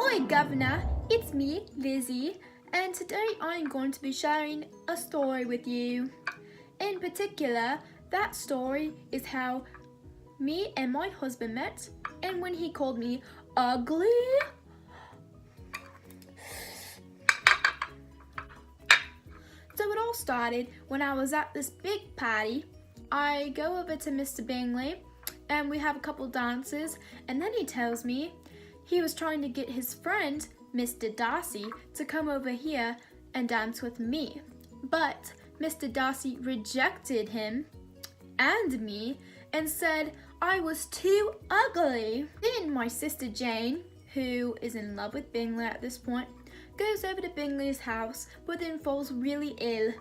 Ahoy Governor, it's me, Lizzie, and today I'm going to be sharing a story with you. In particular, that story is how me and my husband met, and when he called me ugly. So it all started when I was at this big party. I go over to Mr. Bingley and we have a couple dances, and then he tells me he was trying to get his friend, Mr. Darcy, to come over here and dance with me. But Mr. Darcy rejected him and me and said I was too ugly. Then my sister Jane, who is in love with Bingley at this point, goes over to Bingley's house but then falls really ill.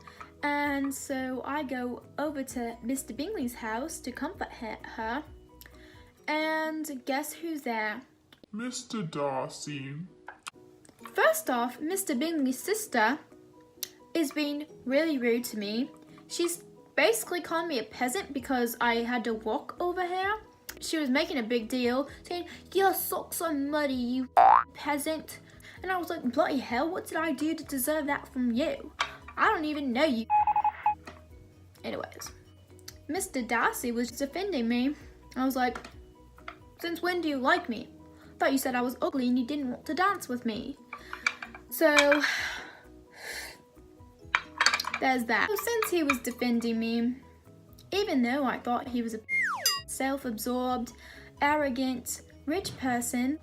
And so I go over to Mr. Bingley's house to comfort her. And guess who's there? Mr. Darcy. First off, Mr. Bingley's sister is being really rude to me. She's basically calling me a peasant because I had to walk over here. She was making a big deal, saying, "Your socks are muddy, you peasant." And I was like, bloody hell, what did I do to deserve that from you? I don't even know you. Anyways, Mr. Darcy was defending me. I was like, since when do you like me? I thought you said I was ugly and you didn't want to dance with me. So there's that. So since he was defending me, even though I thought he was a self-absorbed, arrogant, rich person,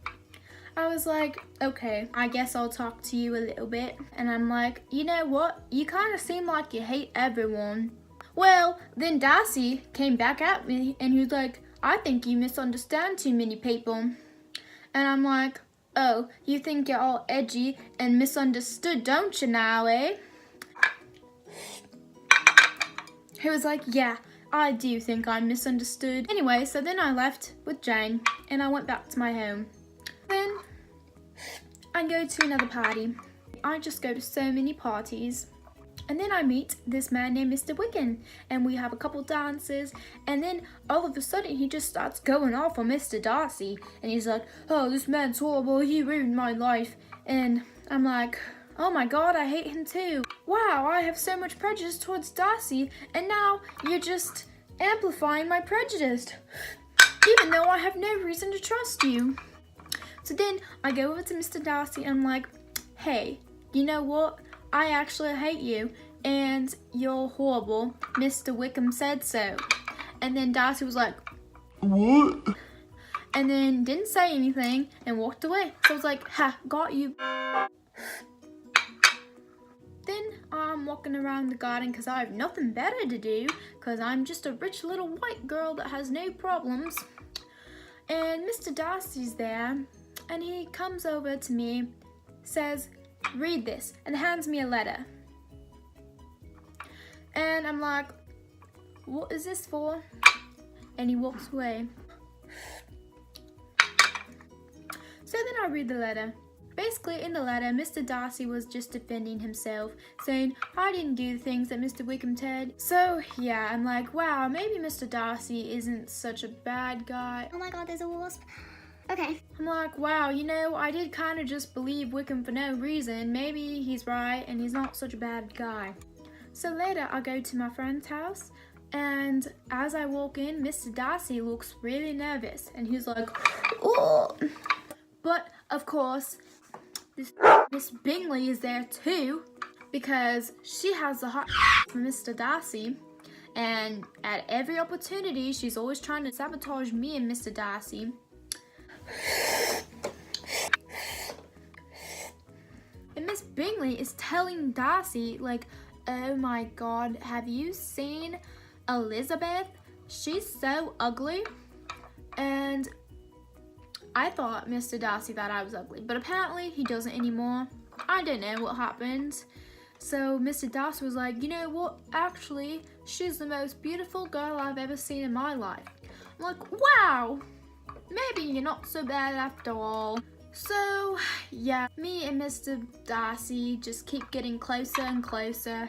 I was like, okay, I guess I'll talk to you a little bit. And I'm like, you know what? You kind of seem like you hate everyone. Well, then Darcy came back at me and he was like, I think you misunderstand too many people. And I'm like, oh, you think you're all edgy and misunderstood, don't you now, eh? He was like, yeah, I do think I'm misunderstood. Anyway, so then I left with Jane and I went back to my home. Then I go to another party. I just go to so many parties. And then I meet this man named Mr. Wiccan, and we have a couple dances, and then all of a sudden he just starts going off on Mr. Darcy, and he's like, oh, this man's horrible, he ruined my life. And I'm like, oh my god, I hate him too. Wow, I have so much prejudice towards Darcy, and now you're just amplifying my prejudice, even though I have no reason to trust you. So then I go over to Mr. Darcy and I'm like, hey, you know what? I actually hate you and you're horrible. Mr. Wickham said so. And then Darcy was like, What? And then didn't say anything and walked away. So I was like, ha, got you. Then I'm walking around the garden because I have nothing better to do because I'm just a rich little white girl that has no problems. And Mr. Darcy's there and he comes over to me, says, read this, and hands me a letter. And I'm like, what is this for? And he walks away. So then I read the letter. Basically in the letter, Mr. Darcy was just defending himself, saying I didn't do the things that Mr. Wickham did. So yeah, I'm like, wow, maybe Mr. Darcy isn't such a bad guy. Oh my god, there's a wasp. Okay. I'm like, wow, you know, I did kind of just believe Wickham for no reason. Maybe he's right and he's not such a bad guy. So later I go to my friend's house, and as I walk in, Mr. Darcy looks really nervous and he's like, oh. But of course, Miss Bingley is there too because she has the hot for Mr. Darcy. And at every opportunity, she's always trying to sabotage me and Mr. Darcy. And Miss Bingley is telling Darcy, like, oh my god, have you seen Elizabeth? She's so ugly. And I thought Mr. Darcy thought I was ugly, but apparently he doesn't anymore. I don't know what happened. So Mr. Darcy was like, you know what, actually, she's the most beautiful girl I've ever seen in my life. I'm like, wow, maybe you're not so bad after all. So yeah, me and Mr. Darcy just keep getting closer and closer.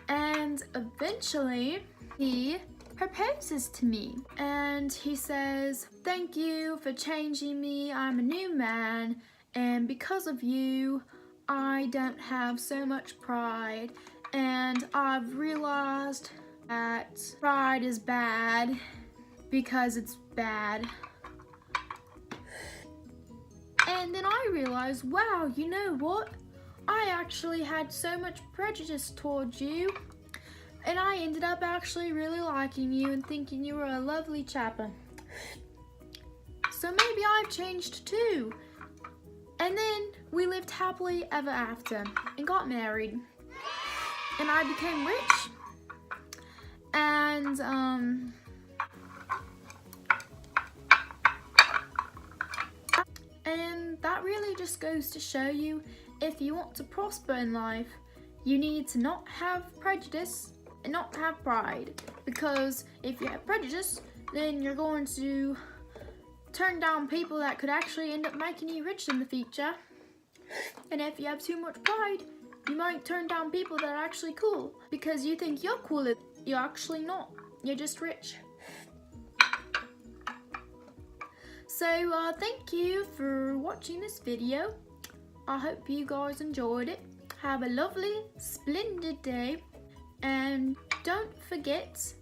And eventually he proposes to me. And he says, "Thank you for changing me. I'm a new man. And because of you, I don't have so much pride. And I've realized that pride is bad because it's bad." And then I realized, wow, you know what? I actually had so much prejudice towards you. And I ended up actually really liking you and thinking you were a lovely chapper. So maybe I've changed too. And then we lived happily ever after and got married. And I became rich. And that really just goes to show you, if you want to prosper in life, you need to not have prejudice and not have pride. Because if you have prejudice, then you're going to turn down people that could actually end up making you rich in the future. And if you have too much pride, you might turn down people that are actually cool because you think you're cooler. You're actually not. You're just rich. So thank you for watching this video. I hope you guys enjoyed it. Have a lovely, splendid day. And don't forget